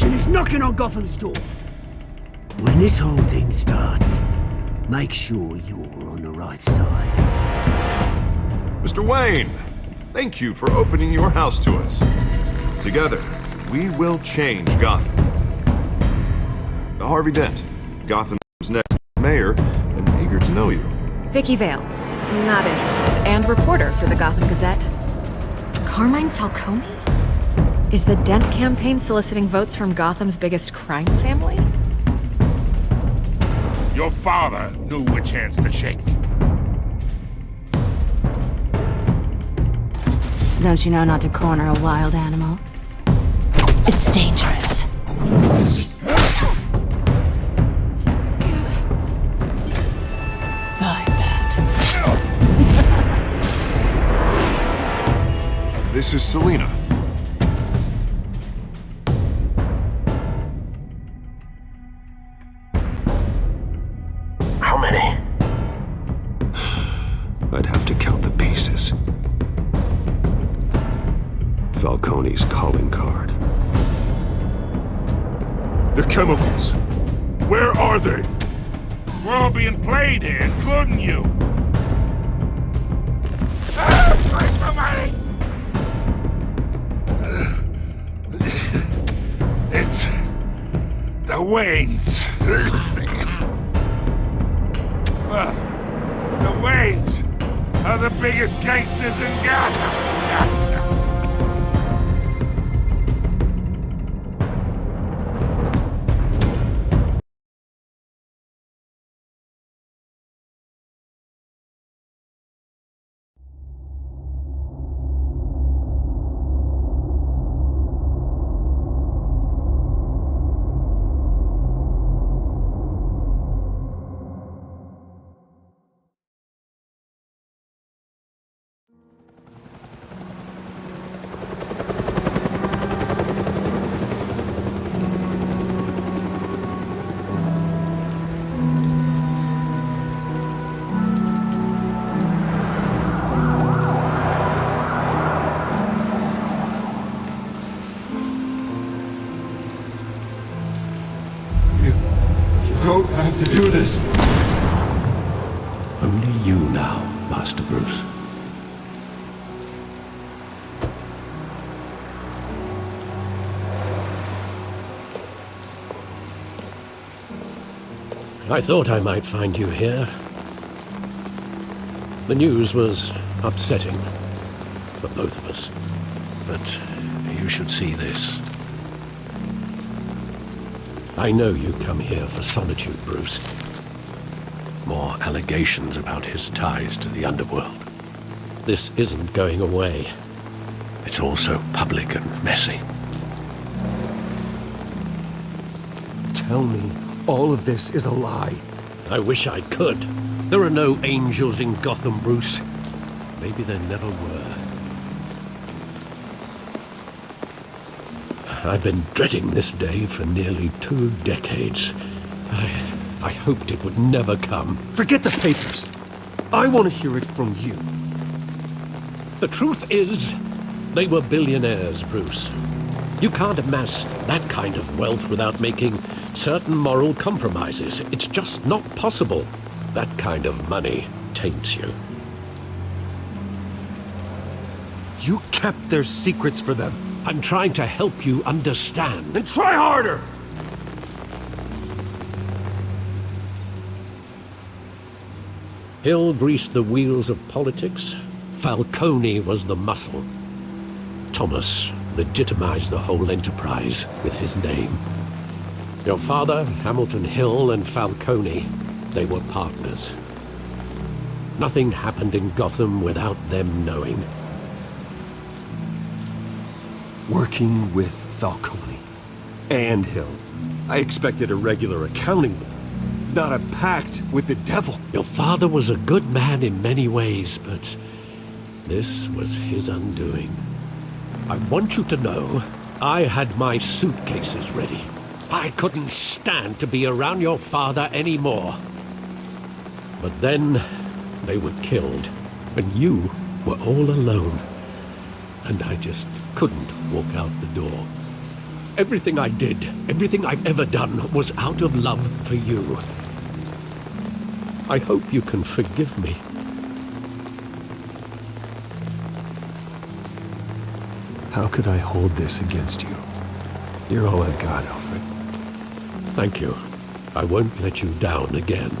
revolution is knocking on Gotham's door. When this whole thing starts, make sure you're on the right side. Mr. Wayne, thank you for opening your house to us. Together, we will change Gotham. Harvey Dent, Gotham's next mayor, and eager to know you. Vicky Vale, not interested, and reporter for the Gotham Gazette. Carmine Falcone? Is the Dent campaign soliciting votes from Gotham's biggest crime family? Your father knew which hands to shake. Don't you know not to corner a wild animal? It's dangerous. I bet. This is Selina. How many? I'd have to count the pieces. Falcone's calling card. The chemicals. Where are they? We're all being played here, including you. Where's the money? It's the Waynes. Well, the Waynes are the biggest gangsters in Gotham. Don't have to do this. Only you now, Master Bruce. I thought I might find you here. The news was upsetting for both of us. But you should see this. I know you come here for solitude, Bruce. More allegations about his ties to the underworld. This isn't going away. It's all so public and messy. Tell me all of this is a lie. I wish I could. There are no angels in Gotham, Bruce. Maybe there never were. I've been dreading this day for nearly 2 decades. I hoped it would never come. Forget the papers. I want to hear it from you. The truth is, they were billionaires, Bruce. You can't amass that kind of wealth without making certain moral compromises. It's just not possible. That kind of money taints you. You kept their secrets for them. I'm trying to help you understand. Then try harder! Hill greased the wheels of politics. Falcone was the muscle. Thomas legitimized the whole enterprise with his name. Your father, Hamilton Hill, and Falcone, they were partners. Nothing happened in Gotham without them knowing. Working with Falcone and Hill. I expected a regular accounting, not a pact with the devil. Your father was a good man in many ways, but this was his undoing. I want you to know, I had my suitcases ready. I couldn't stand to be around your father anymore. But then, they were killed, and you were all alone. And I just couldn't walk out the door. Everything I did, everything I've ever done, was out of love for you. I hope you can forgive me. How could I hold this against you? You're all I've got, Alfred. Thank you. I won't let you down again.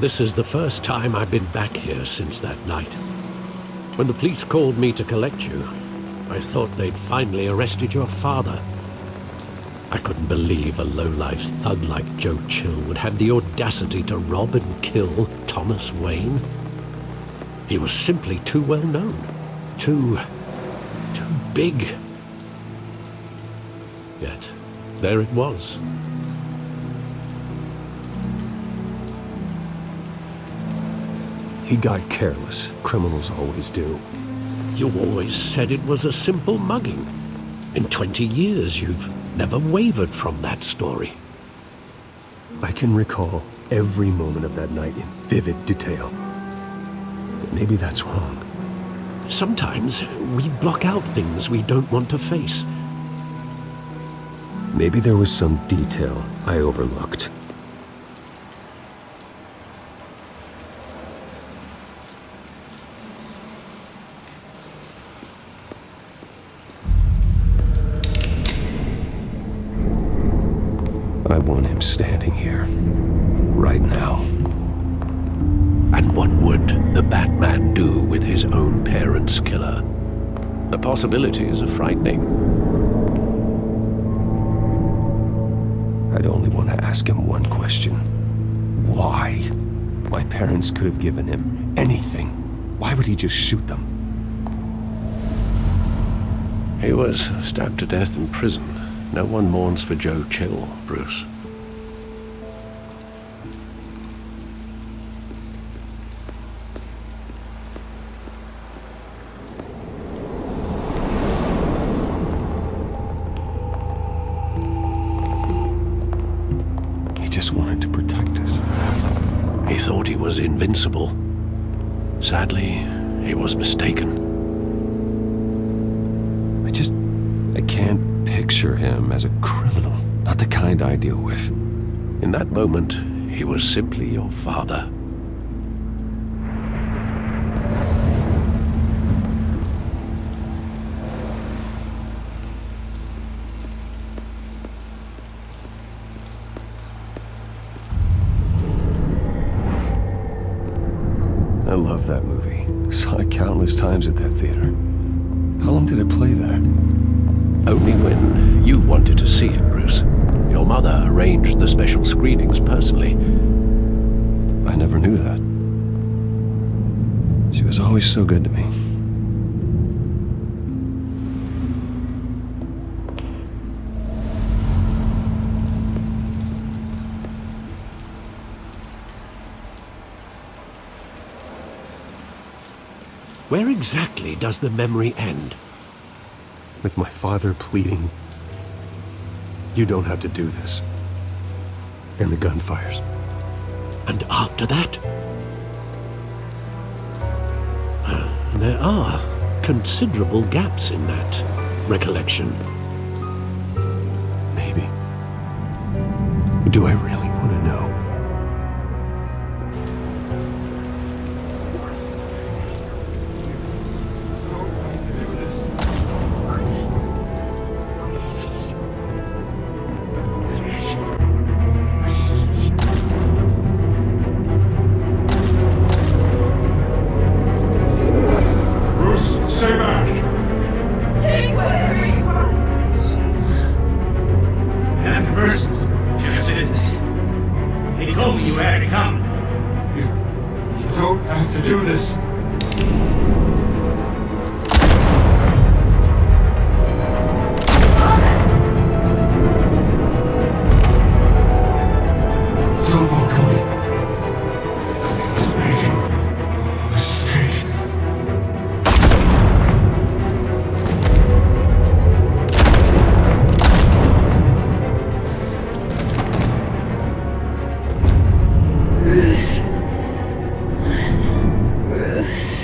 This is the first time I've been back here since that night. When the police called me to collect you, I thought they'd finally arrested your father. I couldn't believe a low-life thug like Joe Chill would have the audacity to rob and kill Thomas Wayne. He was simply too well known. Too big. Yet, there it was. He got careless. Criminals always do. You always said it was a simple mugging. In 20 years, you've never wavered from that story. I can recall every moment of that night in vivid detail. But maybe that's wrong. Sometimes we block out things we don't want to face. Maybe there was some detail I overlooked. I want him standing here, right now. And what would the Batman do with his own parents' killer? The possibilities are frightening. I'd only want to ask him one question. Why? My parents could have given him anything. Why would he just shoot them? He was stabbed to death in prison. No one mourns for Joe Chill, Bruce. He just wanted to protect us. He thought he was invincible. Sadly, he was mistaken. I can't picture him as a criminal. Not the kind I deal with. In that moment, he was simply your father. I love that movie. Saw it countless times at that theater. How long did it play there? Only when you wanted to see it, Bruce. Your mother arranged the special screenings personally. I never knew that. She was always so good to me. Where exactly does the memory end? With my father pleading, "You don't have to do this." And the gun fires. And after that? There are considerable gaps in that recollection. Maybe. Do I really want to know? Stay back! Take whatever you want! Nothing personal, just business. He told me you had it coming. You don't have to do this. Don't walk away. He's making a mistake. Bruce.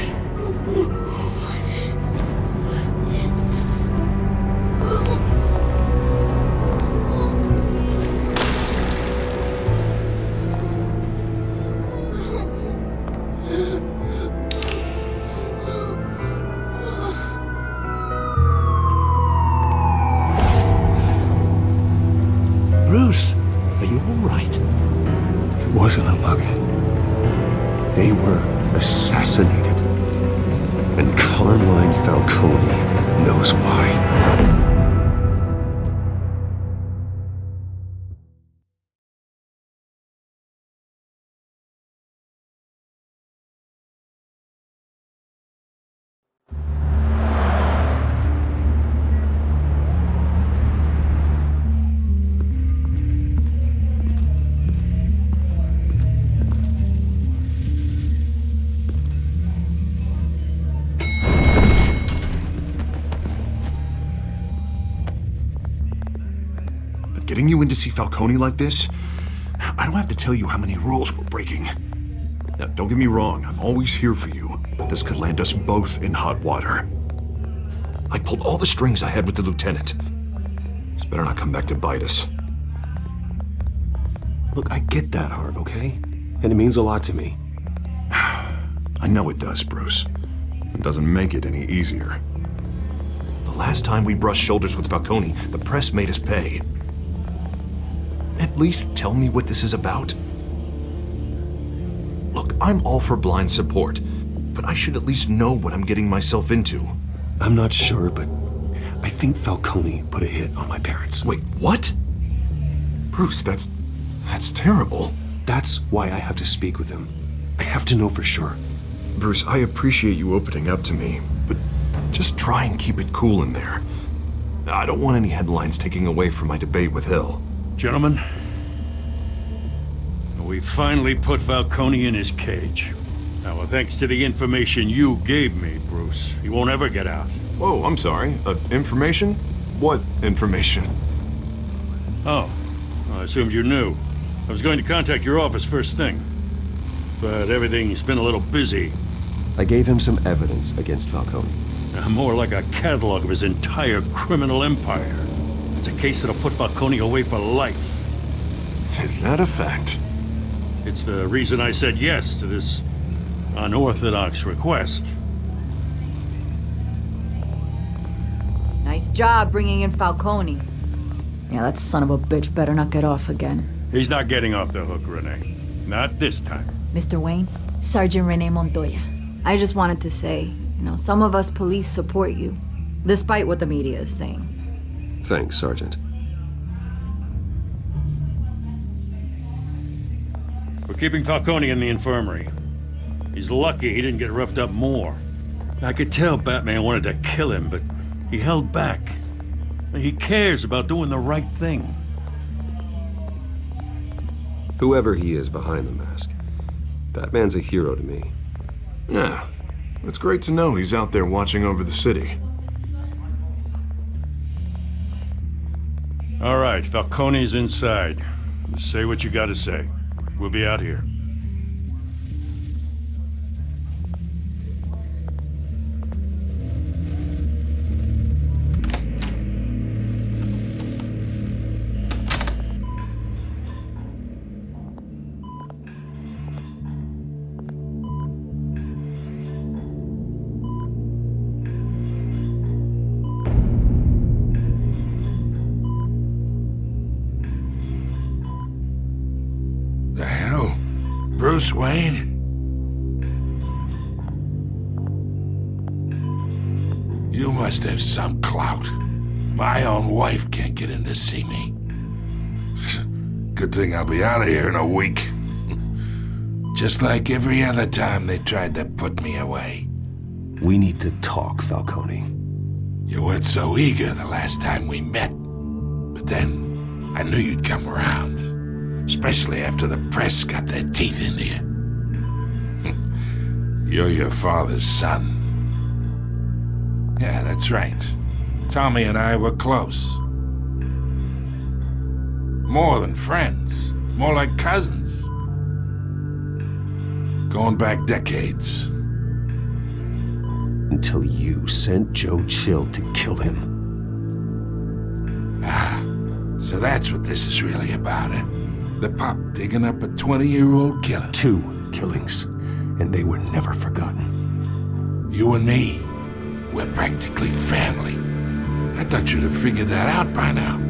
you all right? It wasn't a bug. They were assassinated. And Carmine Falcone knows why. Getting you in to see Falcone like this? I don't have to tell you how many rules we're breaking. Now, don't get me wrong, I'm always here for you, but this could land us both in hot water. I pulled all the strings I had with the lieutenant. This better not come back to bite us. Look, I get that, Harv, okay? And it means a lot to me. I know it does, Bruce. It doesn't make it any easier. The last time we brushed shoulders with Falcone, the press made us pay. At least tell me what this is about. Look, I'm all for blind support, but I should at least know what I'm getting myself into. I'm not sure, but I think Falcone put a hit on my parents. Wait, what? Bruce, that's terrible. That's why I have to speak with him. I have to know for sure. Bruce, I appreciate you opening up to me, but just try and keep it cool in there. I don't want any headlines taking away from my debate with Hill. Gentlemen, we finally put Falcone in his cage. Now, thanks to the information you gave me, Bruce, he won't ever get out. Whoa, I'm sorry. Information? What information? Oh, I assumed you knew. I was going to contact your office first thing, but everything's been a little busy. I gave him some evidence against Falcone. More like a catalog of his entire criminal empire. It's a case that'll put Falcone away for life. Is that a fact? It's the reason I said yes to this unorthodox request. Nice job bringing in Falcone. Yeah, that son of a bitch better not get off again. He's not getting off the hook, Renee. Not this time. Mr. Wayne, Sergeant Renee Montoya. I just wanted to say, some of us police support you, despite what the media is saying. Thanks, Sergeant. We're keeping Falcone in the infirmary. He's lucky he didn't get roughed up more. I could tell Batman wanted to kill him, but he held back. He cares about doing the right thing. Whoever he is behind the mask, Batman's a hero to me. Yeah, it's great to know he's out there watching over the city. All right, Falcone's inside. Say what you gotta say. We'll be out here. The hell? Bruce Wayne? You must have some clout. My own wife can't get in to see me. Good thing I'll be out of here in a week. Just like every other time they tried to put me away. We need to talk, Falcone. You weren't so eager the last time we met. But then, I knew you'd come around. Especially after the press got their teeth into you. You're your father's son. Yeah, that's right. Tommy and I were close. More than friends. More like cousins. Going back decades. Until you sent Joe Chill to kill him. Ah, so that's what this is really about, eh? The pup digging up a 20-year-old killer. 2 killings, and they were never forgotten. You and me, we're practically family. I thought you'd have figured that out by now.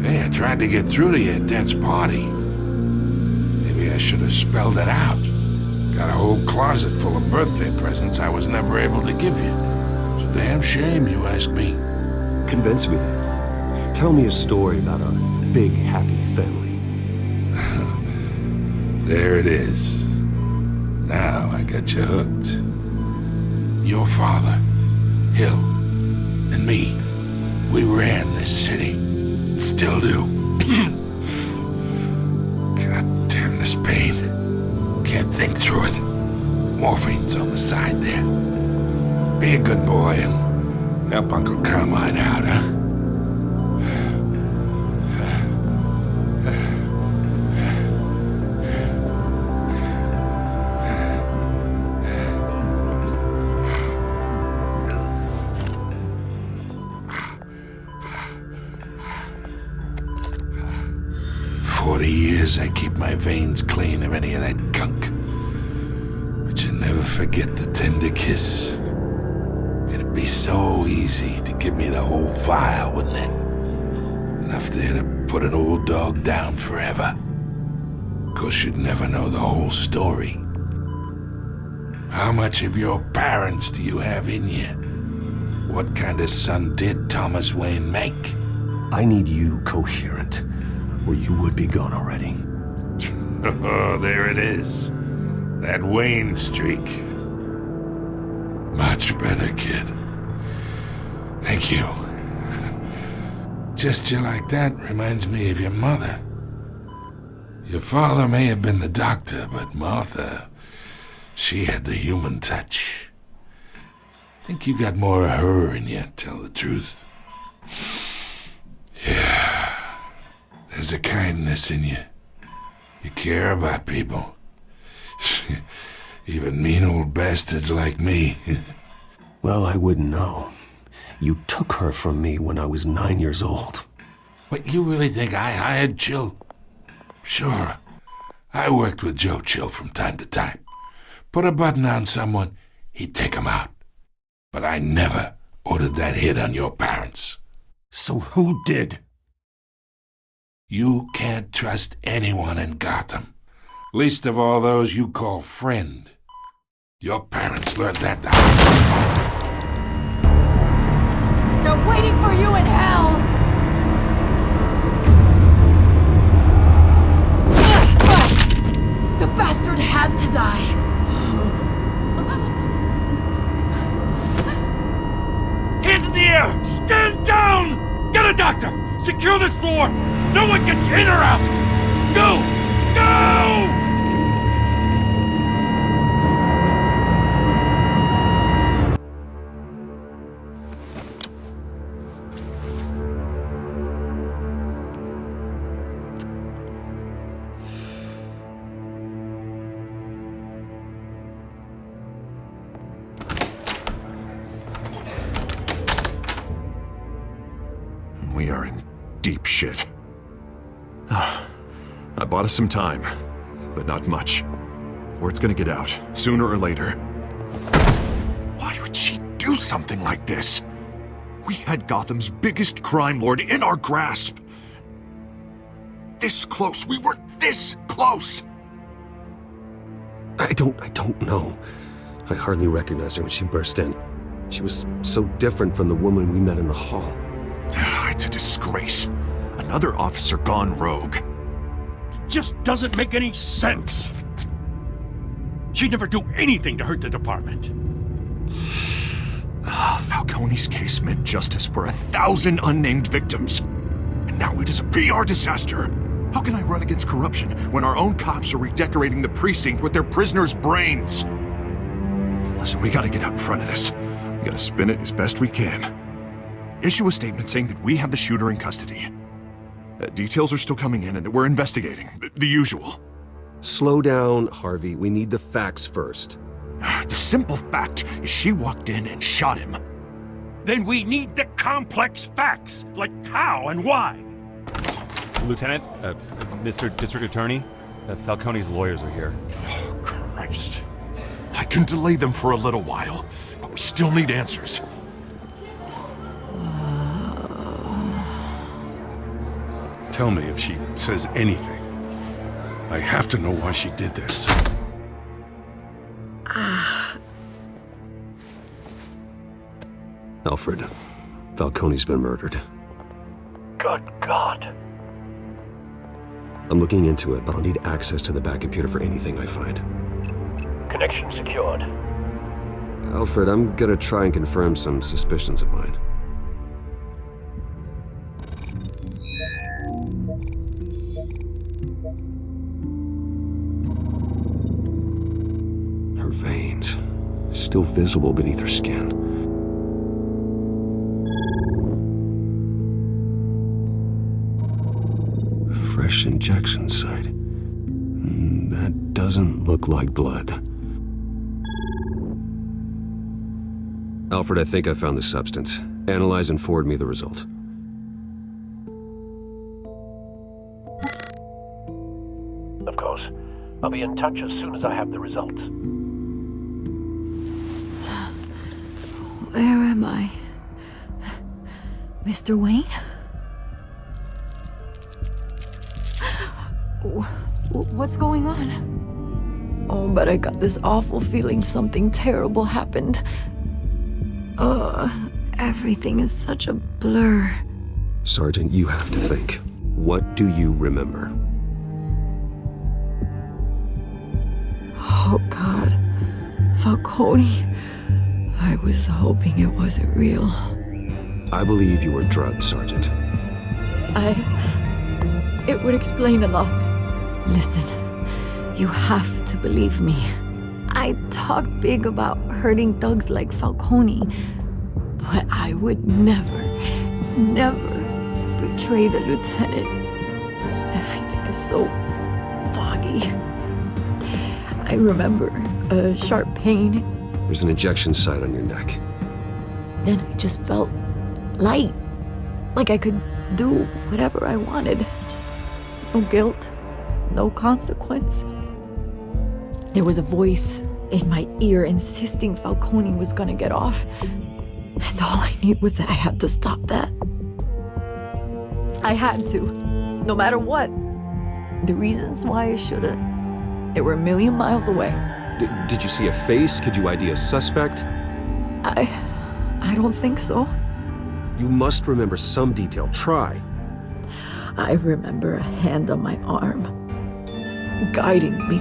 Hey, I tried to get through to your dense party. Maybe I should have spelled it out. Got a whole closet full of birthday presents I was never able to give you. It's a damn shame, you ask me. Convince me then. Tell me a story about our big, happy family. There it is. Now I got you hooked. Your father, Hill, and me, we ran this city. Still do. God damn this pain. Can't think through it. Morphine's on the side there. Be a good boy and help Uncle Carmine out, huh? 40 years I keep my veins clean of any of that gunk. But you never forget the tender kiss. It'd be so easy to give me the whole vial, wouldn't it? Enough there to put an old dog down forever. Of course, you'd never know the whole story. How much of your parents do you have in you? What kind of son did Thomas Wayne make? I need you coherent, or you would be gone already. Oh, there it is. That Wayne streak. Much better, kid. Thank you. Gesture like that reminds me of your mother. Your father may have been the doctor, but Martha, she had the human touch. Think you got more of her in you, tell the truth. Yeah. There's a kindness in you. You care about people. Even mean old bastards like me. Well, I wouldn't know. You took her from me when I was 9 years old. But you really think I hired Chill? Sure. I worked with Joe Chill from time to time. Put a button on someone, he'd take him out. But I never ordered that hit on your parents. So who did? You can't trust anyone in Gotham. Least of all those you call friend. Your parents learned that the They're waiting for you in hell! The bastard had to die. Hands in the air! Stand down! Get a doctor! Secure this floor! No one gets in or out! Go! Go! We are in deep shit. I bought us some time, but not much. Word's gonna get out, sooner or later. Why would she do something like this? We had Gotham's biggest crime lord in our grasp. This close, we were this close! I don't know. I hardly recognized her when she burst in. She was so different from the woman we met in the hall. It's a disgrace. Another officer gone rogue. It just doesn't make any sense. She'd never do anything to hurt the department. Falcone's case meant justice for 1,000 unnamed victims. And now it is a PR disaster. How can I run against corruption when our own cops are redecorating the precinct with their prisoners' brains? Listen, we gotta get out in front of this. We gotta spin it as best we can. Issue a statement saying that we have the shooter in custody. Details are still coming in and that we're investigating. The usual. Slow down, Harvey. We need the facts first. The simple fact is she walked in and shot him. Then we need the complex facts, like how and why. Lieutenant, Mr. District Attorney, Falcone's lawyers are here. Oh, Christ. I can delay them for a little while, but we still need answers. tell me if she says anything. I have to know why she did this. Alfred, Falcone's been murdered. Good God. I'm looking into it, but I'll need access to the back computer for anything I find. Connection secured. Alfred, I'm gonna try and confirm some suspicions of mine. Her veins, still visible beneath her skin. Fresh injection site. That doesn't look like blood. Alfred, I think I found the substance. Analyze and forward me the result. Of course. I'll be in touch as soon as I have the results. Where am I? Mr. Wayne? What's going on? Oh, but I got this awful feeling something terrible happened. Everything is such a blur. Sergeant, you have to think. What do you remember? Oh, God. Falcone. I was hoping it wasn't real. I believe you were drugged, Sergeant. It would explain a lot. Listen, you have to believe me. I talk big about hurting thugs like Falcone, but I would never betray the lieutenant. Everything is so foggy. I remember a sharp pain. There's an injection site on your neck. Then I just felt light, like I could do whatever I wanted. No guilt, no consequence. There was a voice in my ear insisting Falcone was gonna get off. And all I knew was that I had to stop that. I had to, no matter what. The reasons why I should've, they were a million miles away. Did you see a face? Could you ID a suspect? I don't think so. You must remember some detail. Try. I remember a hand on my arm, guiding me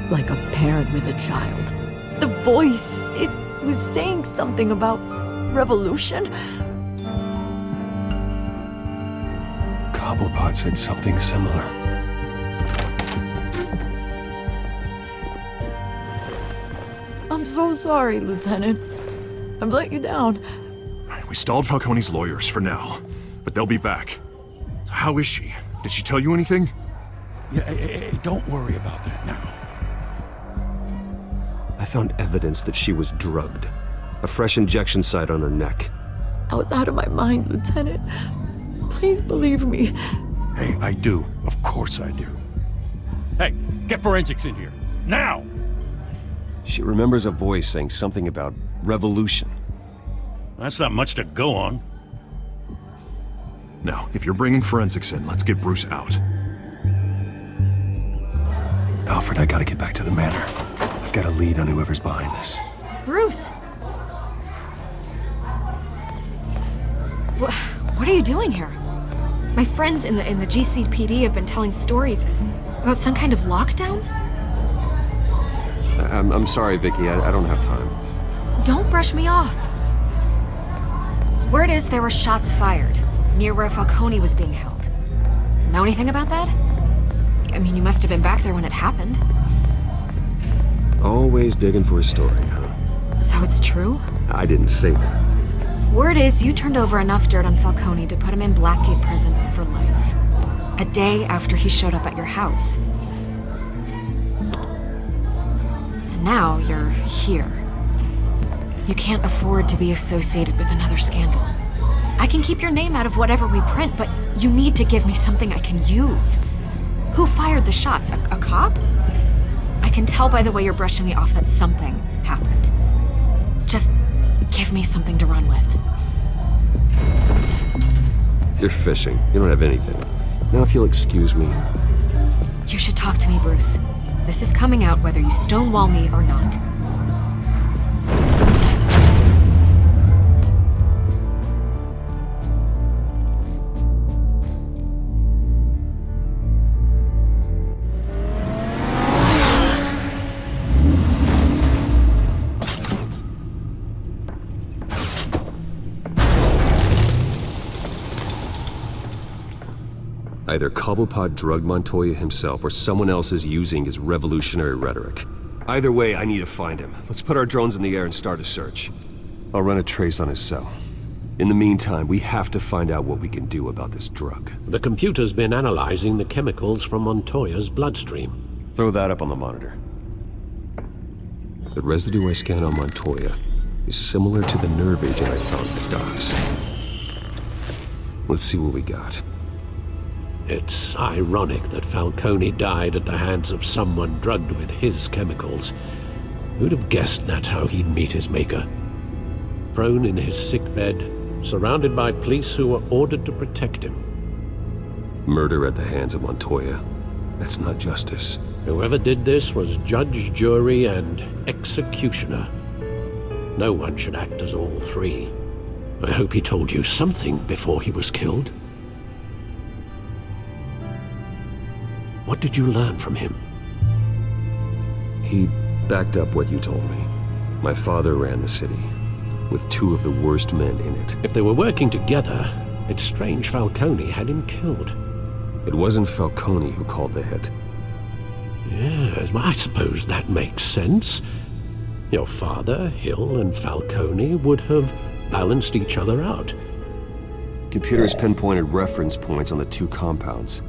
like a parent with a child. The voice, it was saying something about revolution. Cobblepot said something similar. I'm so sorry, Lieutenant. I've let you down. We stalled Falcone's lawyers for now, but they'll be back. How is she? Did she tell you anything? Yeah, hey, don't worry about that now. I found evidence that she was drugged. A fresh injection site on her neck. I was out of my mind, Lieutenant. Please believe me. Hey, I do. Of course I do. Hey, get forensics in here. Now! She remembers a voice saying something about revolution. That's not much to go on. Now, if you're bringing forensics in, let's get Bruce out. Alfred, I gotta get back to the manor. I've got a lead on whoever's behind this. Bruce! What are you doing here? My friends in the GCPD have been telling stories about some kind of lockdown? I'm sorry, Vicky. I don't have time. Don't brush me off. Word is there were shots fired near where Falcone was being held. Know anything about that? I mean, you must have been back there when it happened. Always digging for a story, huh? So it's true? I didn't say that. Word is you turned over enough dirt on Falcone to put him in Blackgate Prison for life. A day after he showed up at your house. And now you're here. You can't afford to be associated with another scandal. I can keep your name out of whatever we print, but you need to give me something I can use. Who fired the shots? A cop? I can tell by the way you're brushing me off that something happened. Just give me something to run with. You're fishing. You don't have anything. Now if you'll excuse me. You should talk to me, Bruce. This is coming out whether you stonewall me or not. Either Cobblepot drugged Montoya himself or someone else is using his revolutionary rhetoric. Either way, I need to find him. Let's put our drones in the air and start a search. I'll run a trace on his cell. In the meantime, we have to find out what we can do about this drug. The computer's been analyzing the chemicals from Montoya's bloodstream. Throw that up on the monitor. The residue I scanned on Montoya is similar to the nerve agent I found in the docks. Let's see what we got. It's ironic that Falcone died at the hands of someone drugged with his chemicals. Who'd have guessed that's how he'd meet his maker? Prone in his sickbed, surrounded by police who were ordered to protect him. Murder at the hands of Montoya. That's not justice. Whoever did this was judge, jury, and executioner. No one should act as all three. I hope he told you something before he was killed. What did you learn from him? He backed up what you told me. My father ran the city, with two of the worst men in it. If they were working together, it's strange Falcone had him killed. It wasn't Falcone who called the hit. Yes, well, I suppose that makes sense. Your father, Hill, and Falcone would have balanced each other out. Computers pinpointed reference points on the two compounds.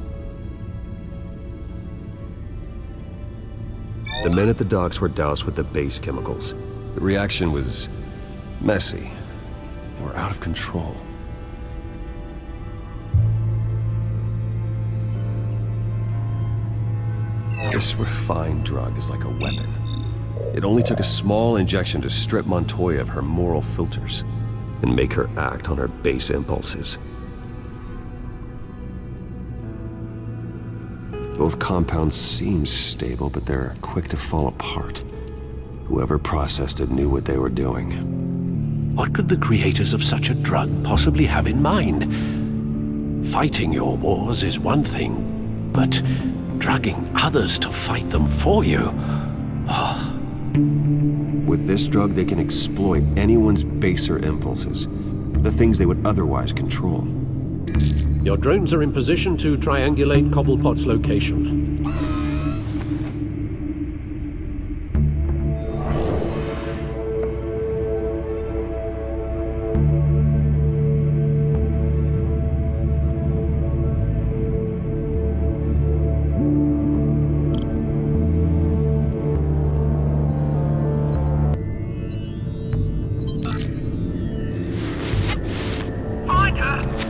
The men at the docks were doused with the base chemicals. The reaction was messy. They were out of control. This refined drug is like a weapon. It only took a small injection to strip Montoya of her moral filters and make her act on her base impulses. Both compounds seem stable, but they're quick to fall apart. Whoever processed it knew what they were doing. What could the creators of such a drug possibly have in mind? Fighting your wars is one thing, but drugging others to fight them for you? Oh. With this drug, they can exploit anyone's baser impulses, the things they would otherwise control. Your drones are in position to triangulate Cobblepot's location.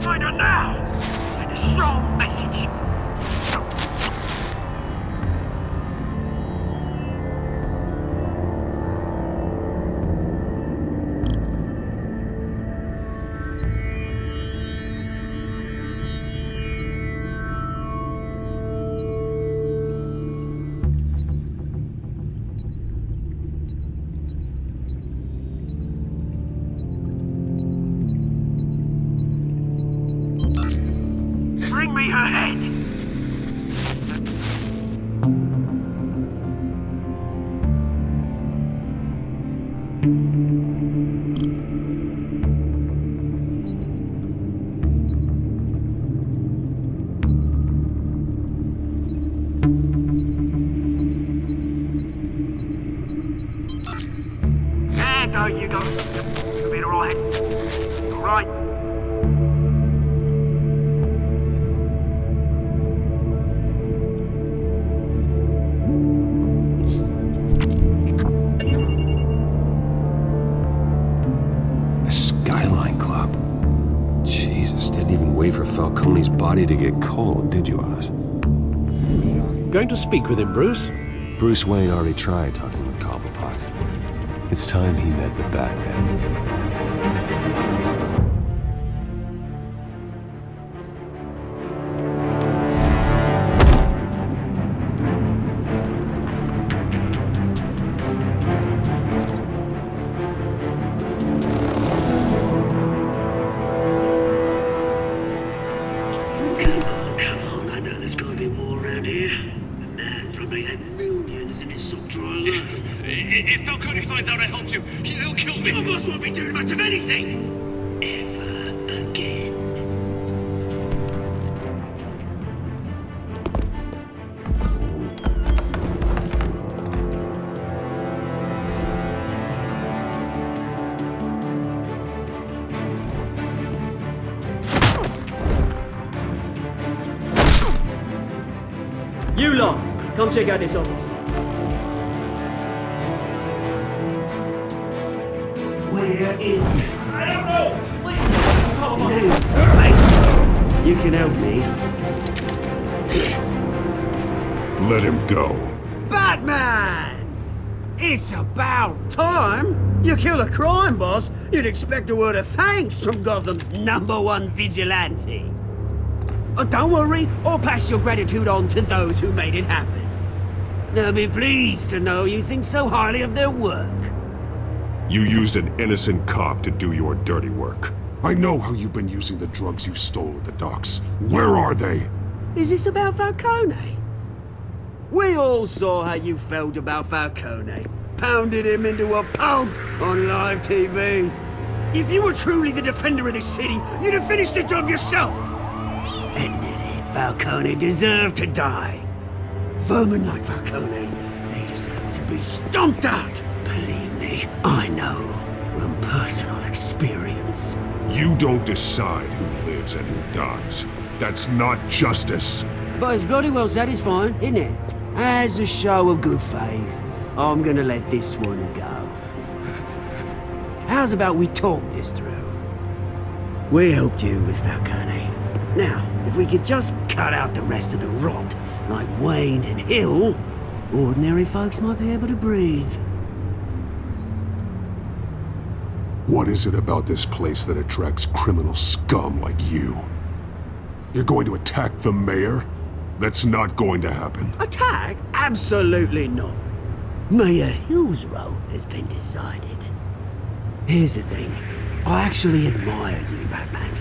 Find her now! Send a strong message! Bring me her head! Yeah, no, you go. You'll be alright. Alright. For Falcone's body to get cold, did you, Oz? Going to speak with him, Bruce? Bruce Wayne already tried talking with Cobblepot. It's time he met the Batman. probably had millions in his sock drawer alone. If Falcone finds out I helped you, he'll kill me. Your boss won't be doing much of anything. Ever again. You lot, come check out this office. Where is... I don't know! Please, come on. Name's mate. You can help me. Let him go. Batman! It's about time. You kill a crime boss, you'd expect a word of thanks from Gotham's #1 vigilante. Oh, don't worry, I'll pass your gratitude on to those who made it happen. They'll be pleased to know you think so highly of their work. You used an innocent cop to do your dirty work. I know how you've been using the drugs you stole at the docks. Where are they? Is this about Falcone? We all saw how you felt about Falcone. Pounded him into a pulp on live TV. If you were truly the defender of this city, you'd have finished the job yourself. Admit it, Falcone deserved to die. Vermin like Falcone, they deserve to be stomped out. Believe me, I know from personal experience. You don't decide who lives and who dies. That's not justice. But it's bloody well satisfying, isn't it? As a show of good faith, I'm gonna let this one go. How's about we talk this through? We helped you with Falcone. Now, if we could just cut out the rest of the rot, like Wayne and Hill, ordinary folks might be able to breathe. What is it about this place that attracts criminal scum like you? You're going to attack the mayor? That's not going to happen. Attack? Absolutely not. Mayor Hill's role has been decided. Here's the thing. I actually admire you, Batman.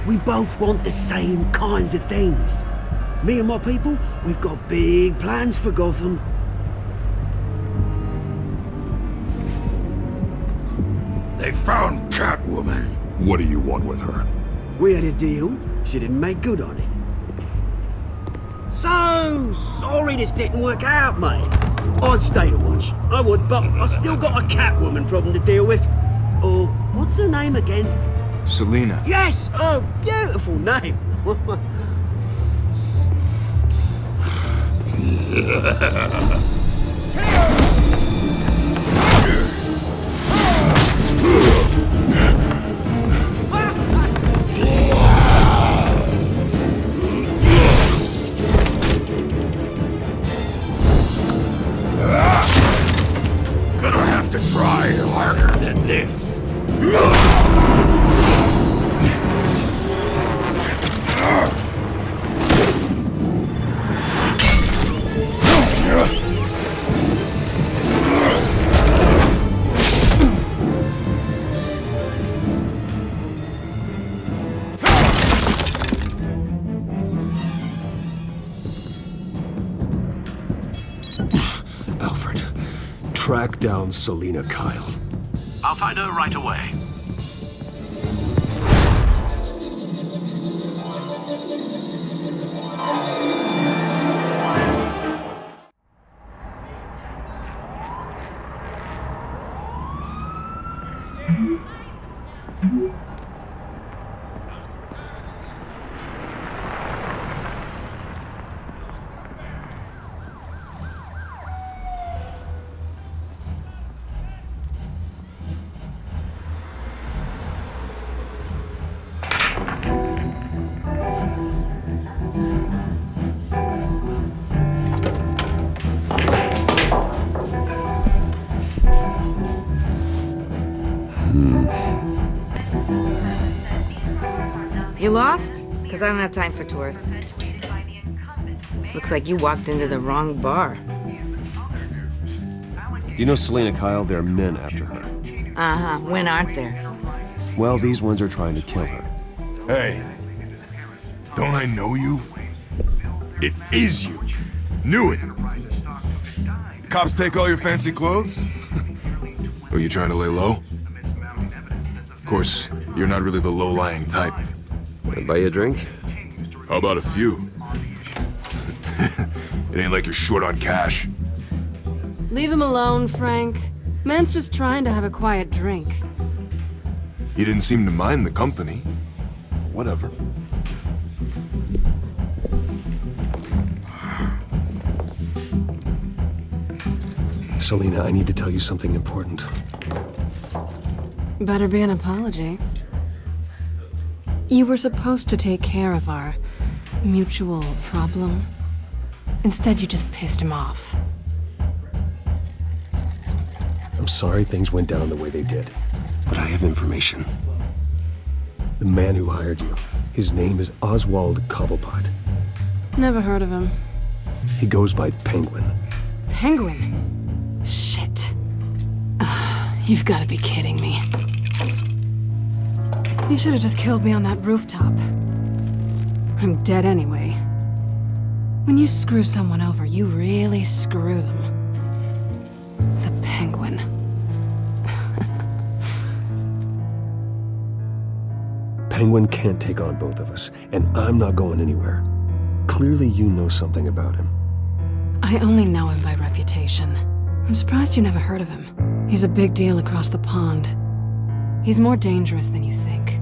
We both want the same kinds of things. Me and my people, we've got big plans for Gotham. They found Catwoman. What do you want with her? We had a deal. She didn't make good on it. So sorry this didn't work out, mate. I'd stay to watch. I would, but I still got a Catwoman problem to deal with. Oh, what's her name again? Selina. Yes! Oh, beautiful name. Gonna have to try harder than this. Alfred, track down Selina Kyle. I'll find her right away. You lost? Because I don't have time for tourists. Looks like you walked into the wrong bar. Do you know Selina Kyle? There are men after her. Uh-huh. When aren't there? Well, these ones are trying to kill her. Hey, don't I know you? It is you. Knew it! Cops take all your fancy clothes? Are you trying to lay low? Of course, you're not really the low-lying type. Wanna buy you a drink? How about a few? It ain't like you're short on cash. Leave him alone, Frank. Man's just trying to have a quiet drink. He didn't seem to mind the company. Whatever. Selina, I need to tell you something important. Better be an apology. You were supposed to take care of our mutual problem. Instead, you just pissed him off. I'm sorry things went down the way they did, but I have information. The man who hired you, his name is Oswald Cobblepot. Never heard of him. He goes by Penguin. Penguin? Shit. Ugh, you've got to be kidding me. You should have just killed me on that rooftop. I'm dead anyway. When you screw someone over, you really screw them. The Penguin. Penguin can't take on both of us, and I'm not going anywhere. Clearly you know something about him. I only know him by reputation. I'm surprised you never heard of him. He's a big deal across the pond. He's more dangerous than you think.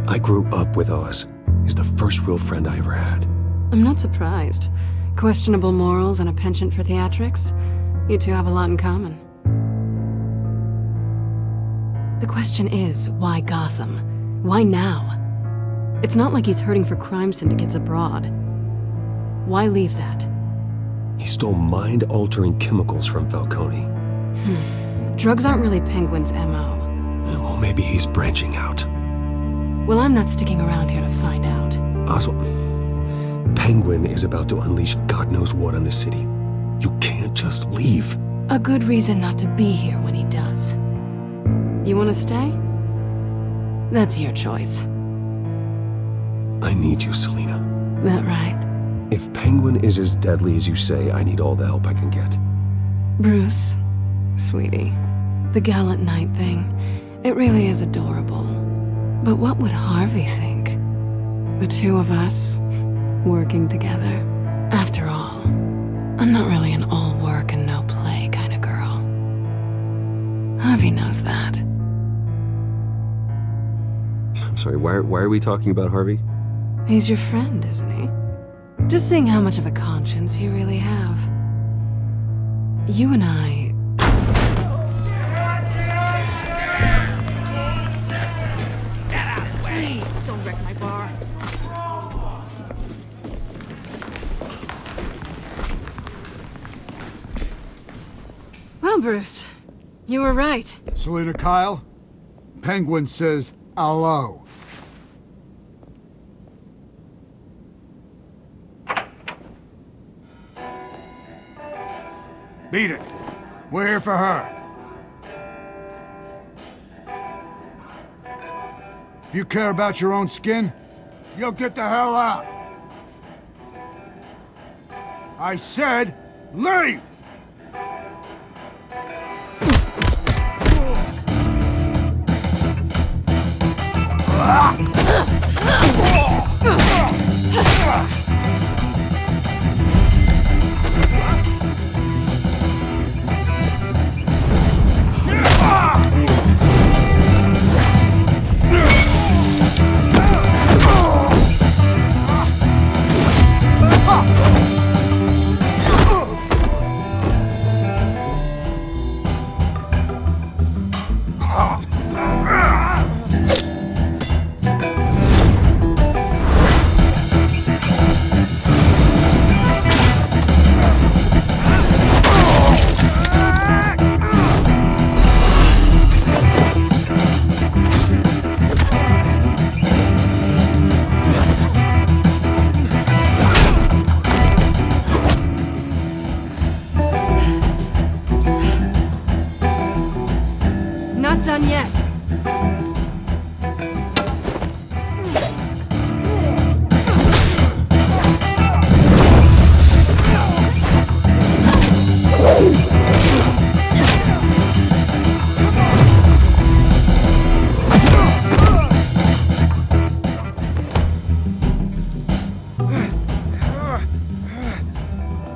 I grew up with Oz. He's the first real friend I ever had. I'm not surprised. Questionable morals and a penchant for theatrics. You two have a lot in common. The question is, why Gotham? Why now? It's not like he's hurting for crime syndicates abroad. Why leave that? He stole mind-altering chemicals from Falcone. Drugs aren't really Penguin's MO. Well, maybe he's branching out. Well, I'm not sticking around here to find out. Oswald, Penguin is about to unleash God knows what on the city. You can't just leave. A good reason not to be here when he does. You want to stay? That's your choice. I need you, Selina. That right? If Penguin is as deadly as you say, I need all the help I can get. Bruce, sweetie, the gallant knight thing, it really is adorable. But what would Harvey think? The two of us, working together. After all, I'm not really an all work and no play kind of girl. Harvey knows that. I'm sorry, why are we talking about Harvey? He's your friend, isn't he? Just seeing how much of a conscience you really have. You and I... Don't wreck my bar. Well, Bruce, you were right. Selina Kyle, Penguin says hello. Beat it. We're here for her. If you care about your own skin, you'll get the hell out. I said, leave!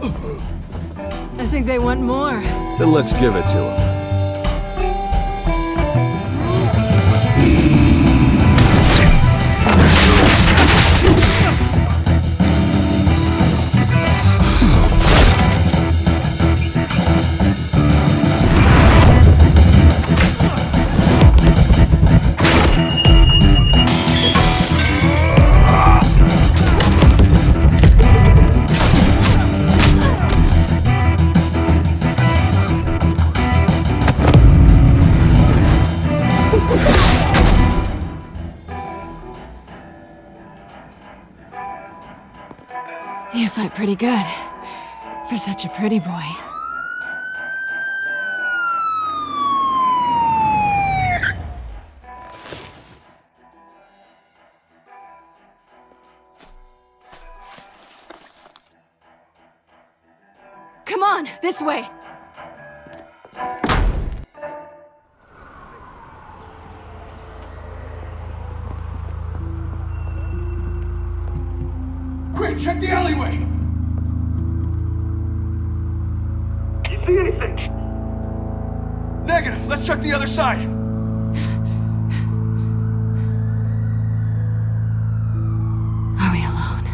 I think they want more. Then let's give it to him. You fight pretty good. For such a pretty boy. Come on, this way! Quick, check the alleyway! You see anything? Negative. Let's check the other side. Are we alone?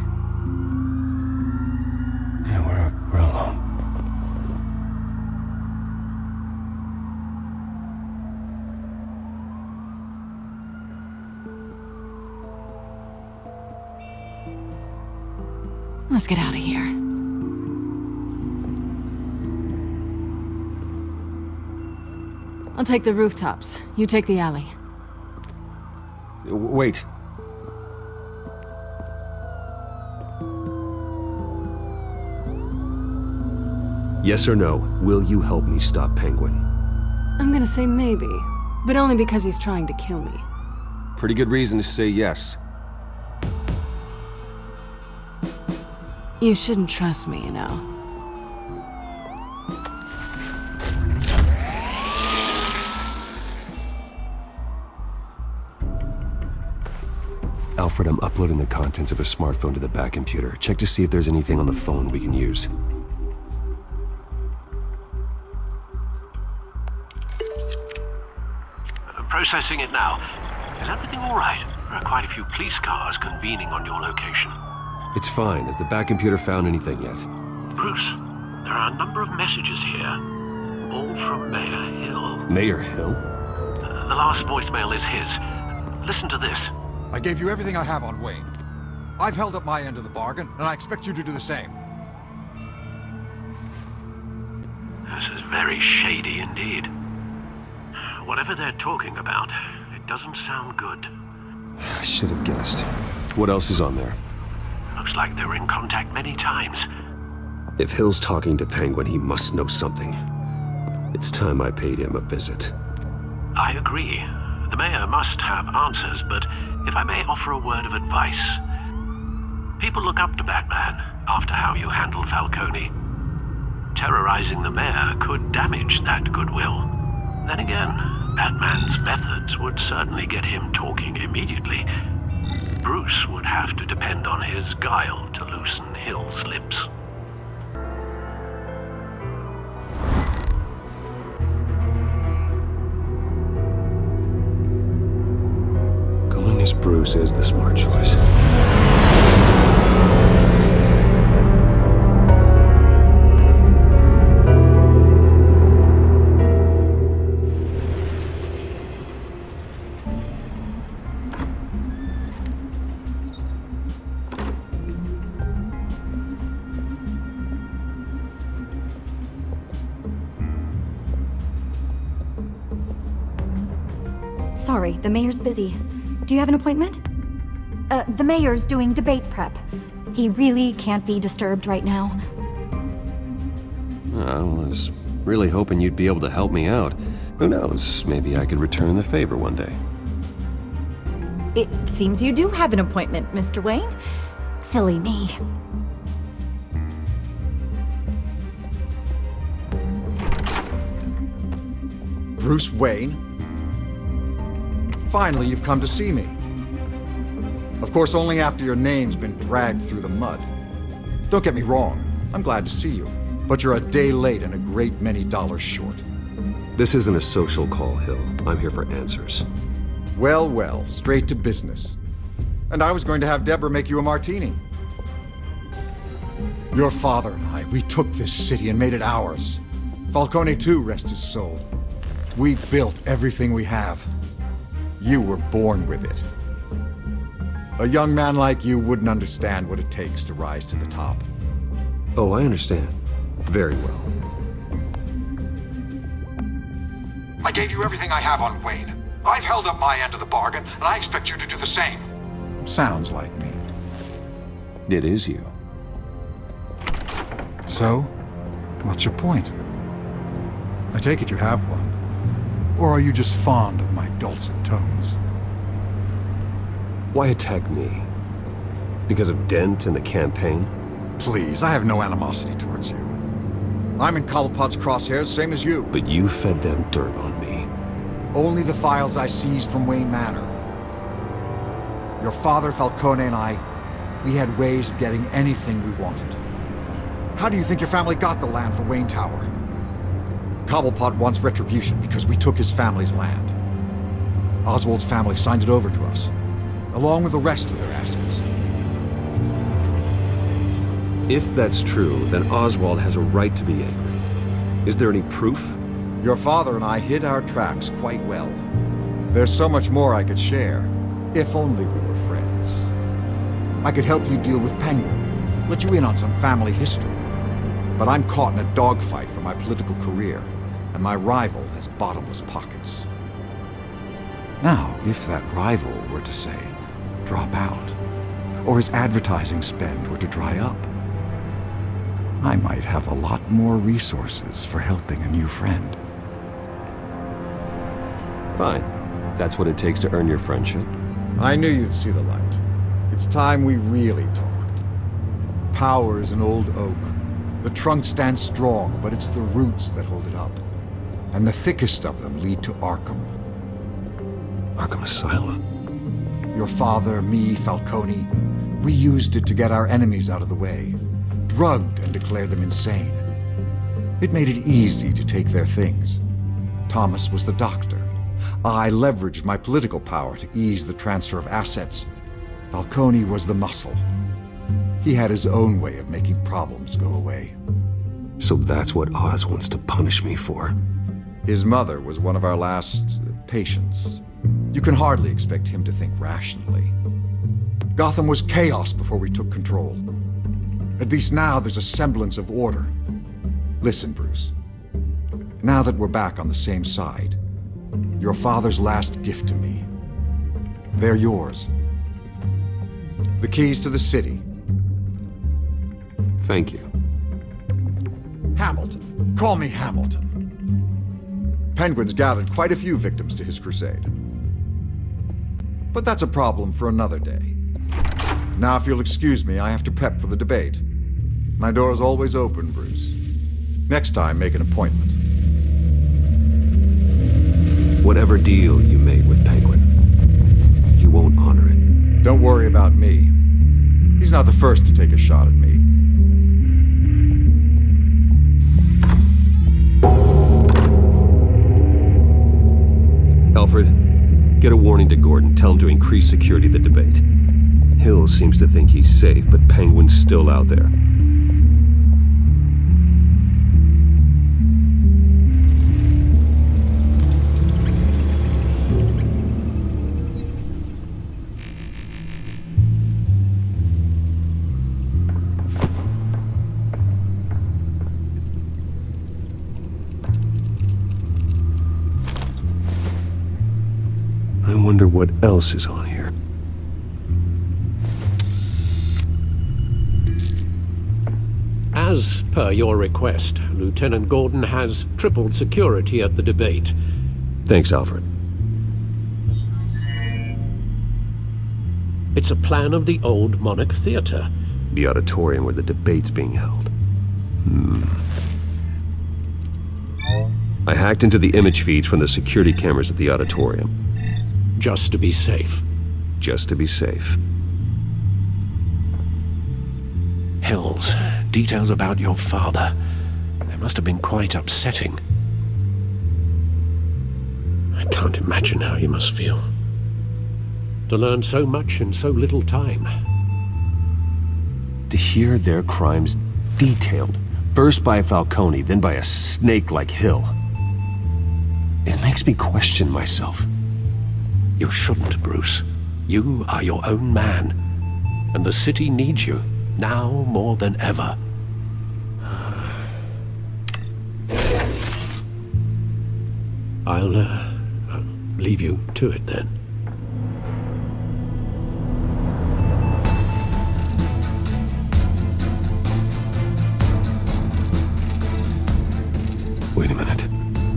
Yeah, we're alone. Let's get out of here. I'll take the rooftops. You take the alley. Wait. Yes or no, will you help me stop Penguin? I'm gonna say maybe, but only because he's trying to kill me. Pretty good reason to say yes. You shouldn't trust me, you know. Alfred, I'm uploading the contents of a smartphone to the back computer. Check to see if there's anything on the phone we can use. Processing it now. Is everything all right? There are quite a few police cars convening on your location. It's fine. Has the back computer found anything yet? Bruce, there are a number of messages here. All from Mayor Hill. Mayor Hill? The last voicemail is his. Listen to this. I gave you everything I have on Wayne. I've held up my end of the bargain, and I expect you to do the same. This is very shady indeed. Whatever they're talking about, it doesn't sound good. I should have guessed. What else is on there? Looks like they were in contact many times. If Hill's talking to Penguin, he must know something. It's time I paid him a visit. I agree. The mayor must have answers, but if I may offer a word of advice. People look up to Batman after how you handled Falcone. Terrorizing the mayor could damage that goodwill. Then again, Batman's methods would certainly get him talking immediately. Bruce would have to depend on his guile to loosen Hill's lips. Going as Bruce is the smart choice. Sorry, the mayor's busy. Do you have an appointment? The mayor's doing debate prep. He really can't be disturbed right now. Oh, I was really hoping you'd be able to help me out. Who knows, maybe I could return the favor one day. It seems you do have an appointment, Mr. Wayne. Silly me. Bruce Wayne? Finally, you've come to see me. Of course, only after your name's been dragged through the mud. Don't get me wrong. I'm glad to see you. But you're a day late and a great many dollars short. This isn't a social call, Hill. I'm here for answers. Well, well, straight to business. And I was going to have Deborah make you a martini. Your father and I, we took this city and made it ours. Falcone too, rest his soul. We built everything we have. You were born with it. A young man like you wouldn't understand what it takes to rise to the top. Oh, I understand. Very well. I gave you everything I have on Wayne. I've held up my end of the bargain, and I expect you to do the same. Sounds like me. It is you. So, what's your point? I take it you have one. Or are you just fond of my dulcet tones? Why attack me? Because of Dent and the campaign? Please, I have no animosity towards you. I'm in Cobblepot's crosshairs, same as you. But you fed them dirt on me. Only the files I seized from Wayne Manor. Your father, Falcone, and I, we had ways of getting anything we wanted. How do you think your family got the land for Wayne Tower? Cobblepot wants retribution because we took his family's land. Oswald's family signed it over to us, along with the rest of their assets. If that's true, then Oswald has a right to be angry. Is there any proof? Your father and I hid our tracks quite well. There's so much more I could share, if only we were friends. I could help you deal with Penguin, let you in on some family history. But I'm caught in a dogfight for my political career, and my rival has bottomless pockets. Now, if that rival were to say, drop out, or his advertising spend were to dry up, I might have a lot more resources for helping a new friend. Fine. That's what it takes to earn your friendship. I knew you'd see the light. It's time we really talked. Power is an old oak. The trunk stands strong, but it's the roots that hold it up. And the thickest of them lead to Arkham. Arkham Asylum? Your father, me, Falcone, we used it to get our enemies out of the way. Drugged and declared them insane. It made it easy to take their things. Thomas was the doctor. I leveraged my political power to ease the transfer of assets. Falcone was the muscle. He had his own way of making problems go away. So that's what Oz wants to punish me for? His mother was one of our last patients. You can hardly expect him to think rationally. Gotham was chaos before we took control. At least now there's a semblance of order. Listen, Bruce. Now that we're back on the same side, your father's last gift to me, they're yours. The keys to the city. Thank you. Hamilton. Call me Hamilton. Penguin's gathered quite a few victims to his crusade. But that's a problem for another day. Now, if you'll excuse me, I have to prep for the debate. My door is always open, Bruce. Next time, make an appointment. Whatever deal you made with Penguin, he won't honor it. Don't worry about me. He's not the first to take a shot at me. Alfred, get a warning to Gordon. Tell him to increase security at the debate. Hill seems to think he's safe, but Penguin's still out there. I wonder what else is on here. As per your request, Lieutenant Gordon has tripled security at the debate. Thanks, Alfred. It's a plan of the old Monarch Theater. The auditorium where the debate's being held. I hacked into the image feeds from the security cameras at the auditorium. Just to be safe. Just to be safe. Hell's details about your father. They must have been quite upsetting. I can't imagine how you must feel. To learn so much in so little time. To hear their crimes detailed, first by Falcone, then by a snake like Hill. It makes me question myself. You shouldn't, Bruce. You are your own man. And the city needs you, now more than ever. I'll leave you to it then. Wait a minute.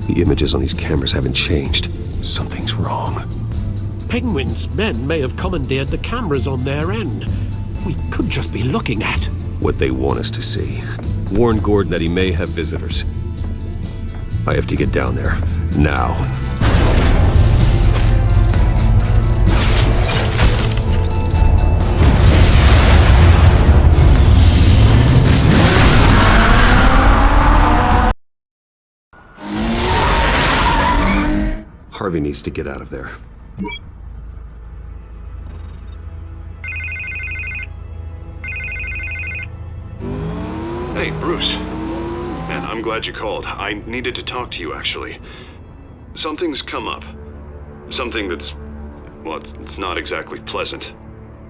The images on these cameras haven't changed. Something's wrong. Penguin's men may have commandeered the cameras on their end. We could just be looking at what they want us to see. Warn Gordon that he may have visitors. I have to get down there, now. Harvey needs to get out of there. Hey, Bruce. Man, I'm glad you called. I needed to talk to you, actually. Something's come up. Something that's... well, it's not exactly pleasant.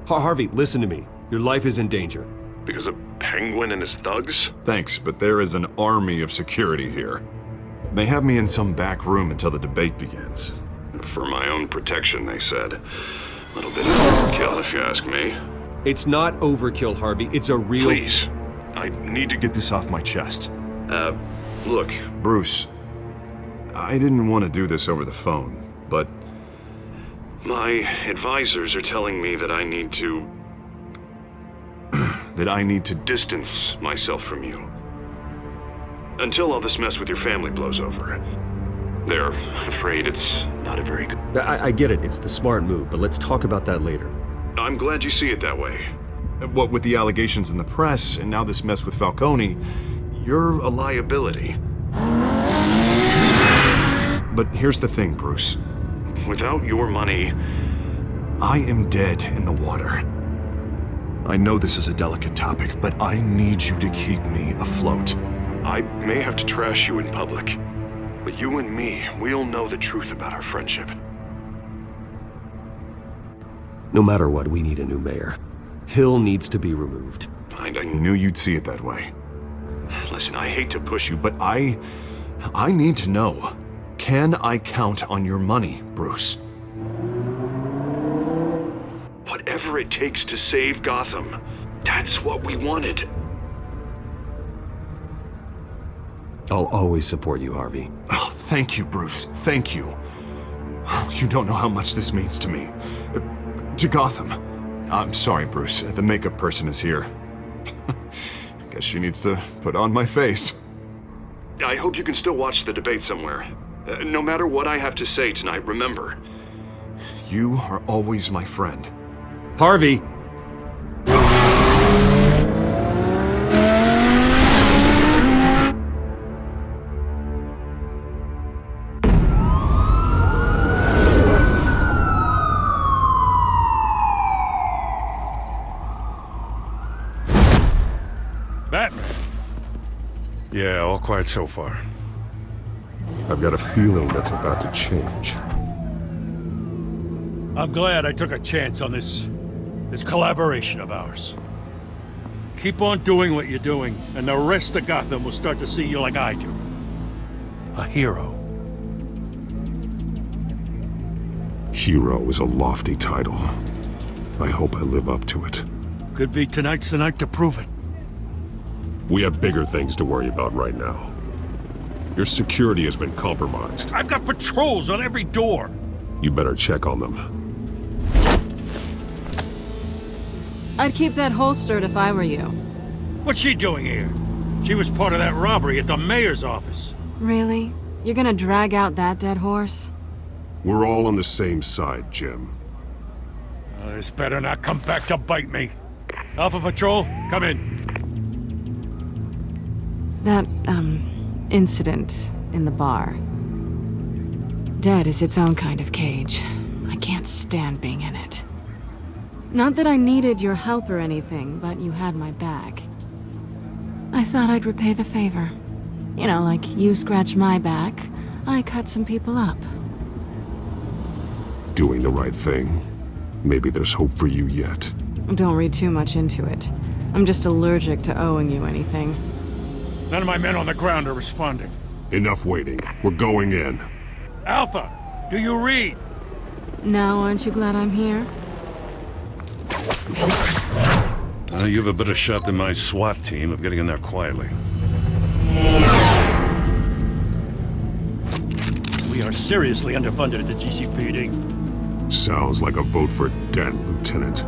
Harvey, listen to me. Your life is in danger. Because of Penguin and his thugs? Thanks, but there is an army of security here. They have me in some back room until the debate begins. For my own protection, they said. A little bit of overkill, if you ask me. It's not overkill, Harvey. It's a real... Please. I need to Get this off my chest. Look. Bruce, I didn't want to do this over the phone, but... my advisors are telling me that I need to... that I need to distance myself from you. Until all this mess with your family blows over. They're afraid it's not a very good... I get it. It's the smart move, but let's talk about that later. I'm glad you see it that way. What with the allegations in the press, and now this mess with Falcone, you're A liability. But here's the thing, Bruce. Without your money... I am dead in the water. I know this is a delicate topic, but I need you to keep me afloat. I may have to trash you in public, but you and me, we'll know the truth about our friendship. No matter what, we need a new mayor. Hill needs to be removed. I knew you'd see it that way. Listen, I hate to push you, But I need to know. Can I count on your money, Bruce? whatever it takes to save Gotham. That's what we wanted. I'll always support you, Harvey. Oh, thank you, Bruce. Thank you. You don't know how much this means to me. To Gotham. I'm sorry, Bruce. The makeup person is here. Guess she needs to put on my face. I hope you can still watch the debate somewhere. No matter what I have to say tonight, remember. You are always my friend. Harvey! Batman. Yeah, all quiet so far. I've got a feeling that's about to change. I'm glad I took a chance on this collaboration of ours. Keep on doing what you're doing, and the rest of Gotham will start to see you like I do. A hero. Hero is a lofty title. I hope I live up to it. Could be tonight's the night to prove it. We have bigger things to worry about right now. Your security has been compromised. I've got patrols on every door. You better check on them. I'd keep that holstered if I were you. What's she doing here? She was part of that robbery at the mayor's office. Really? You're gonna drag out that dead horse? We're all on the same side, Jim. This better not come back to bite me. Alpha Patrol, come in. That, incident in the bar. Dead is its own kind of cage. I can't stand being in it. Not that I needed your help or anything, but you had my back. I thought I'd repay the favor. You know, like you scratch my back, I cut some people up. Doing the right thing. Maybe there's hope for you yet. Don't read too much into it. I'm just allergic to owing you anything. None of my men on the ground are responding. Enough waiting. We're going in. Alpha, do you read? Now, aren't you glad I'm here? You have a better shot than my SWAT team of getting in there quietly. We are seriously underfunded at the GCPD. Sounds like a vote for Dent, Lieutenant.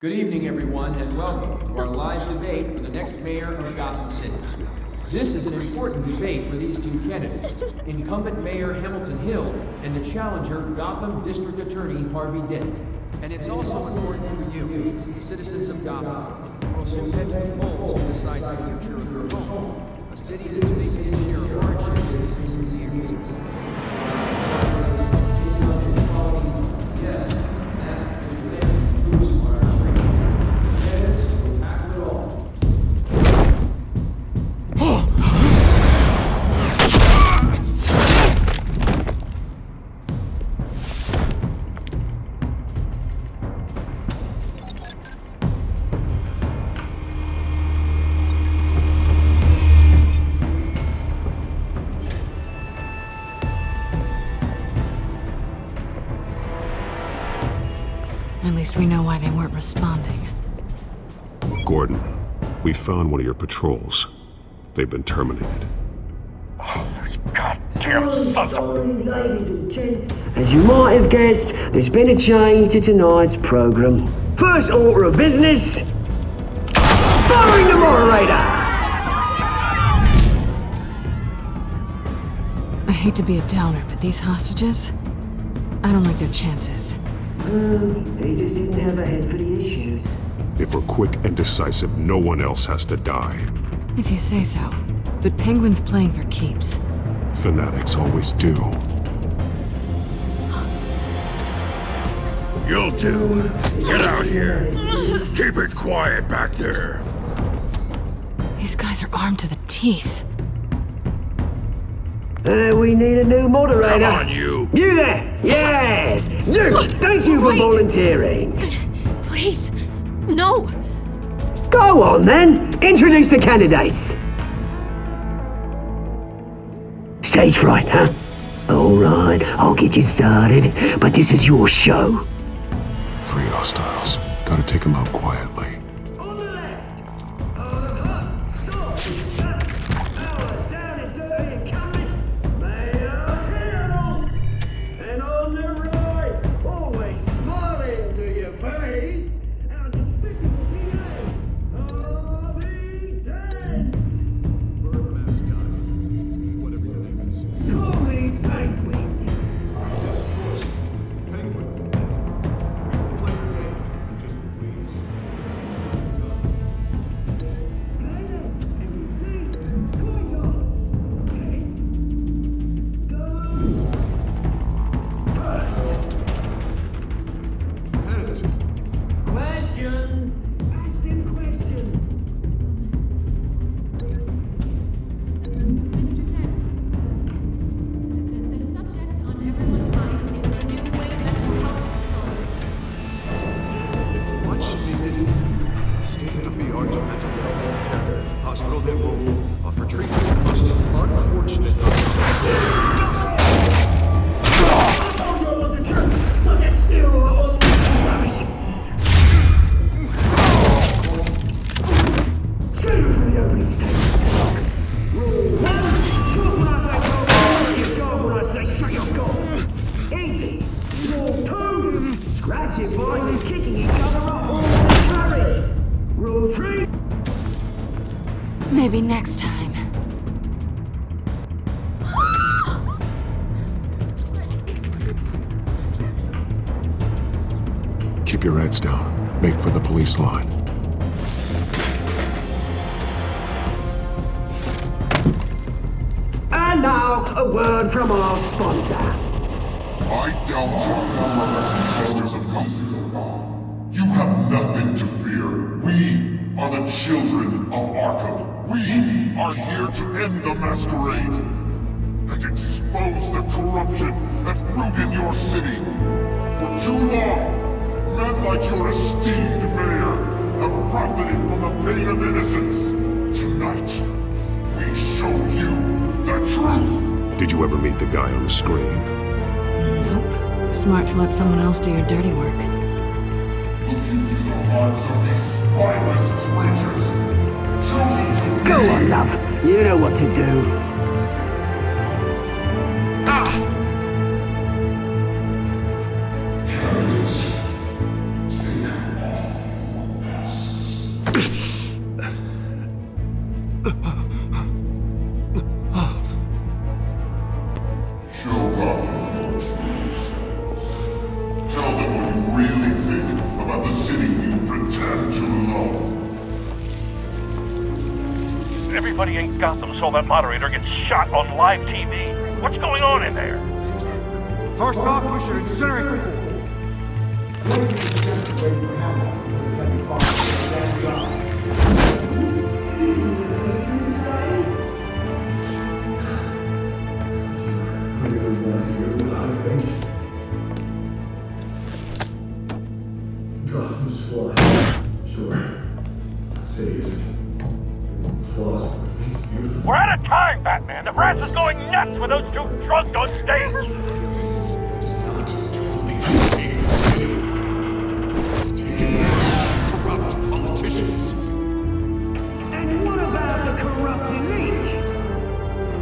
Good evening, everyone, and welcome to our live debate for the next mayor of Gotham City. This is an important debate for these two candidates, incumbent Mayor Hamilton Hill and the challenger Gotham District Attorney Harvey Dent. And it's also important for you, the citizens of Gotham, who will soon head to the polls to decide the future of your home, a city that's faced its share of hardships in recent years. Yes, massive roofs on our streets. Candidates will tackle it all. At least we know why they weren't responding. Gordon, we found one of your patrols. They've been terminated. Goddamn sons of... Ladies and gents, as you might have guessed, there's been a change to tonight's program. First order of business... firing the moderator! I hate to be a downer, but these hostages... I don't like their chances. They just didn't have a head for the issues. If we're quick and decisive, no one else has to die. If you say so. But Penguin's playing for keeps. Fanatics always do. You'll do. Get out here. Keep it quiet back there. These guys are armed to the teeth. We need a new moderator. Come on, you. You there! Yes! You! Thank you for volunteering. Please, no. Go on then. Introduce the candidates. Stage fright, huh? All right, I'll get you started. But this is your show. 3 hostiles. Gotta take them out quietly. Maybe next time. Keep your heads down. Make for the police line. And now, a word from our sponsor. I doubt your brothers and sisters of Gotham. You have nothing to fear. We are the children of Arkham. We are here to end the masquerade and expose the corruption that ruined your city. For too long, men like your esteemed mayor have profited from the pain of innocence. Tonight, we show you the truth. Did you ever meet the guy on the screen? Nope. Smart to let someone else do your dirty work. Look into the hearts of these spineless creatures. Chosen to Go on, love. You know what to do. Candidates, take off your masks. Show Gotham your truth. Tell them what you really think about the city you pretend to love. Everybody in Gotham saw that moderator get shot on live TV. What's going on in there? First off, we should incinerate the pool. Gotham's flawed. Sure. That city isn't. It's some flaws that would make it beautiful. We're out of time, Batman. The brass is going nuts with those two drunk on stage. It's not too late to save the city. Taking out corrupt politicians. And what about the corrupt elite?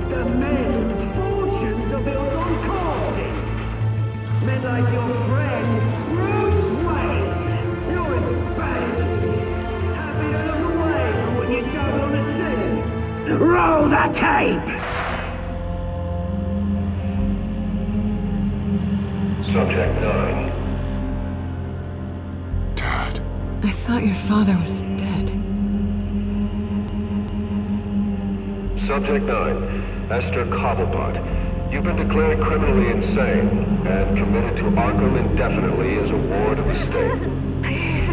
The men whose fortunes are built on corpses. Men like your friend, Bruce Wayne. You're as bad as he is. Happy to look away from what you don't want to see. Roll the tape! Subject 9. Dad. I thought your father was dead. Subject 9. Esther Cobblepot. You've been declared criminally insane and committed to Arkham indefinitely as a ward of the state. Please,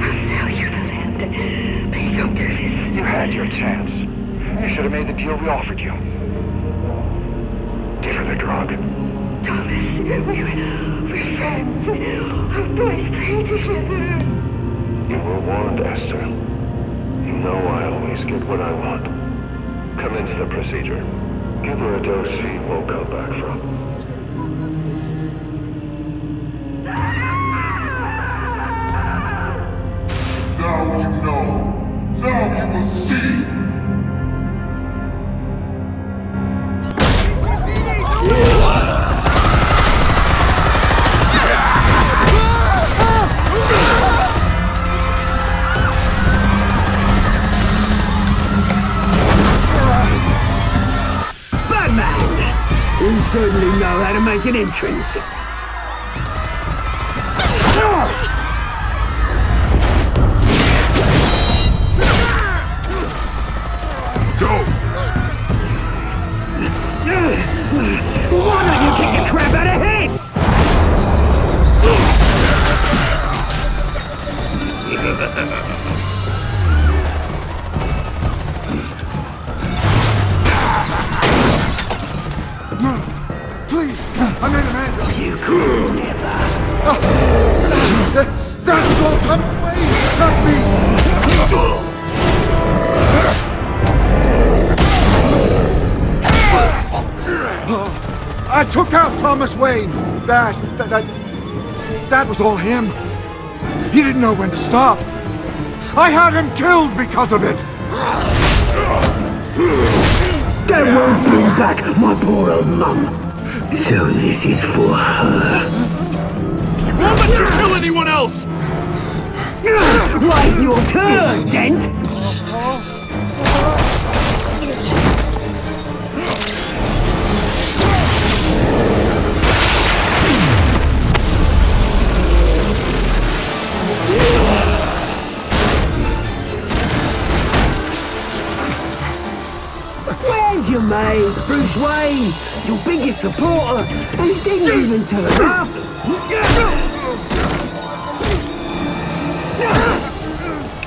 I'll sell you the land. Please don't do this. You had your chance. You should have made the deal we offered you. Give her the drug. Thomas, we're friends. Our boys play together. You were warned, Esther. You know I always get what I want. Commence the procedure. Give her a dose she won't come back from. Now you know. Now you will see. Batman! You certainly know how to make an entrance. Why don't you kick the crap out of him? No, please, I made a man. You could never. That was all Thomas Wayne, not me. I took out Thomas Wayne. That was all him. He didn't know when to stop. I had him killed because of it. That won't bring back my poor old mum. So this is for her. He won't let you kill anyone else! Wait your turn, Dent! mate. Bruce Wayne, your biggest supporter, and he didn't even turn up.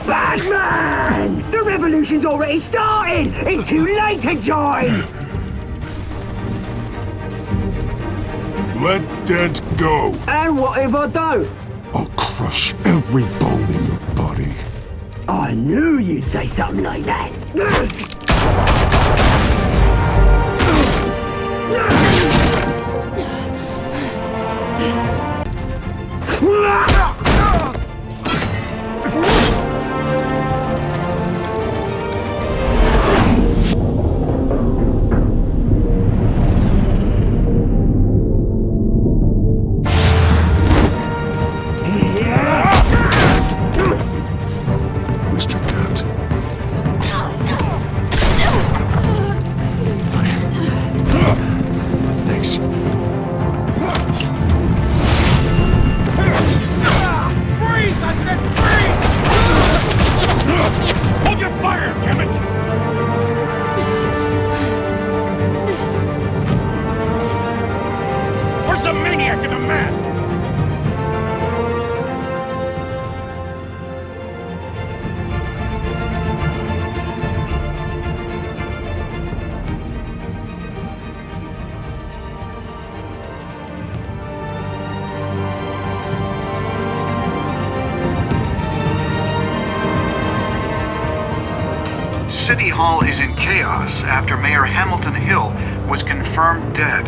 Batman! The revolution's already started! It's too late to join! Let Dent go. And what if I don't? I'll crush every bone in your body. I knew you'd say something like that. Mr. Dent. Thanks. Freeze! I said freeze! Hold your fire, damn it! Where's the maniac in the mask? City Hall is in chaos after Mayor Hamilton Hill was confirmed dead.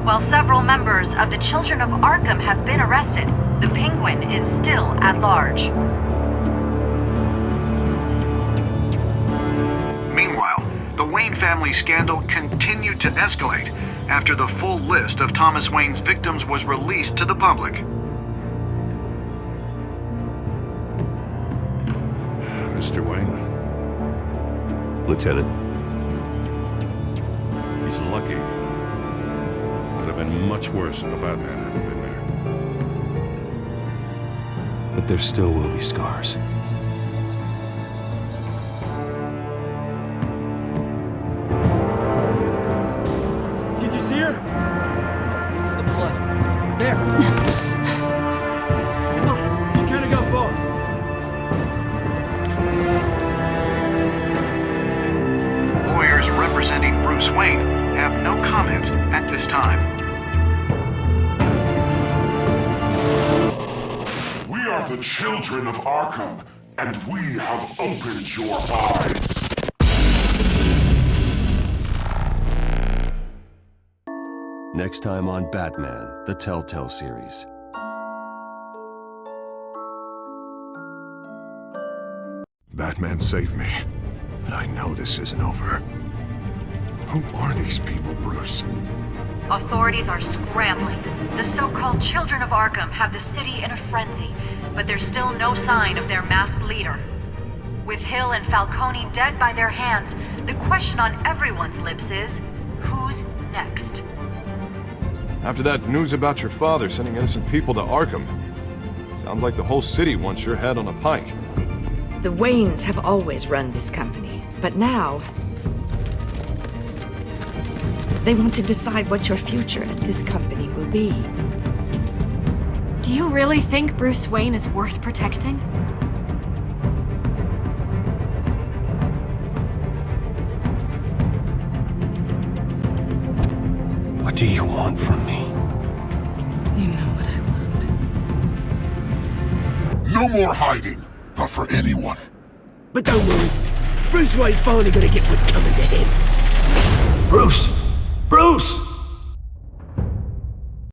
While several members of the Children of Arkham have been arrested, the Penguin is still at large. Meanwhile, the Wayne family scandal continued to escalate after the full list of Thomas Wayne's victims was released to the public. Mr. Wayne? Lieutenant. He's lucky. Could have been much worse if the Batman hadn't been there. But there still will be scars. Did you see her? Look for the blood. There. Come on. She kind of got far. Lawyers representing Bruce Wayne have no comment at this time. We are the children of Arkham, and we have opened your eyes. Next time on Batman, the Telltale series. Batman saved me, but I know this isn't over. Who are these people, Bruce? Authorities are scrambling. The so-called Children of Arkham have the city in a frenzy, but there's still no sign of their masked leader. With Hill and Falcone dead by their hands, the question on everyone's lips is, who's next? After that news about your father sending innocent people to Arkham, sounds like the whole city wants your head on a pike. The Waynes have always run this company, but now they want to decide what your future at this company will be. Do you really think Bruce Wayne is worth protecting? What do you want from me? You know what I want. No more hiding, not for anyone. But don't worry. Bruce Wayne's finally gonna get what's coming to him. Bruce! Bruce!